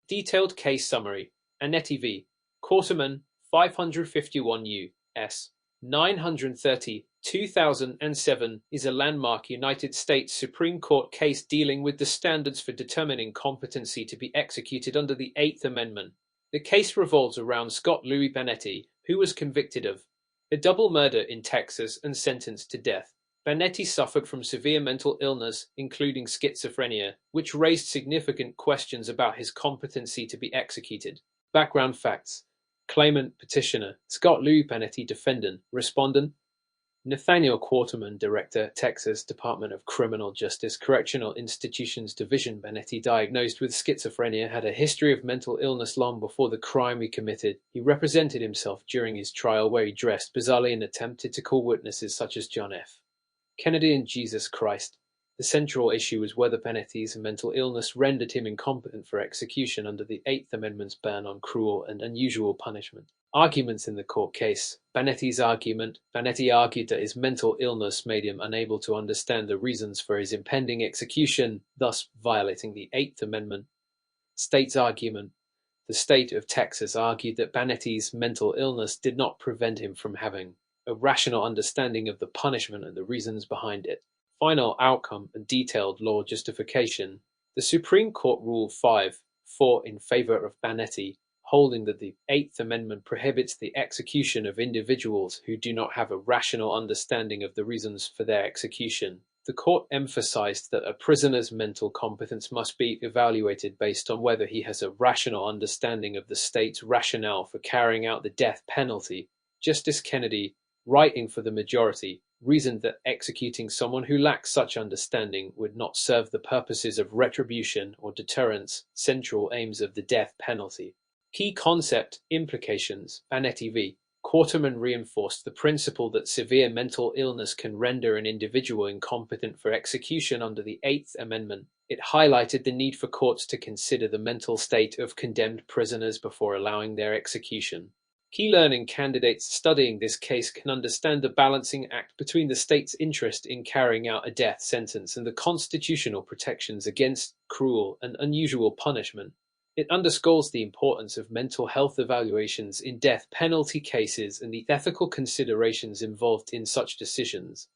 Detailed case summary. Panetti v. Quarterman, 551 U.S. 930, 2007 is a landmark United States Supreme Court case dealing with the standards for determining competency to be executed under the Eighth Amendment. The case revolves around Scott Louis Panetti, who was convicted of a double murder in Texas and sentenced to death. Panetti suffered from severe mental illness, including schizophrenia, which raised significant questions about his competency to be executed. Background facts. Claimant, petitioner, Scott Louis Panetti, defendant, respondent, Nathaniel Quarterman, Director, Texas Department of Criminal Justice Correctional Institutions Division. Panetti, diagnosed with schizophrenia, had a history of mental illness long before the crime he committed. He represented himself during his trial, where he dressed bizarrely and attempted to call witnesses such as John F. Kennedy and Jesus Christ. The central issue was whether Panetti's mental illness rendered him incompetent for execution under the Eighth Amendment's ban on cruel and unusual punishment. Arguments in the court case. Panetti's argument. Panetti argued that his mental illness made him unable to understand the reasons for his impending execution, thus violating the Eighth Amendment. State's argument. The state of Texas argued that Panetti's mental illness did not prevent him from having a rational understanding of the punishment and the reasons behind it. Final outcome and detailed law justification. The Supreme Court ruled 5-4 in favor of Panetti, holding that the Eighth Amendment prohibits the execution of individuals who do not have a rational understanding of the reasons for their execution. The court emphasized that a prisoner's mental competence must be evaluated based on whether he has a rational understanding of the state's rationale for carrying out the death penalty. Justice Kennedy, writing for the majority, reasoned that executing someone who lacks such understanding would not serve the purposes of retribution or deterrence, central aims of the death penalty. Key concept implications. Panetti v. Quarterman reinforced the principle that severe mental illness can render an individual incompetent for execution under the Eighth Amendment. It highlighted the need for courts to consider the mental state of condemned prisoners before allowing their execution. Key learning. Candidates studying this case can understand the balancing act between the state's interest in carrying out a death sentence and the constitutional protections against cruel and unusual punishment. It underscores the importance of mental health evaluations in death penalty cases and the ethical considerations involved in such decisions.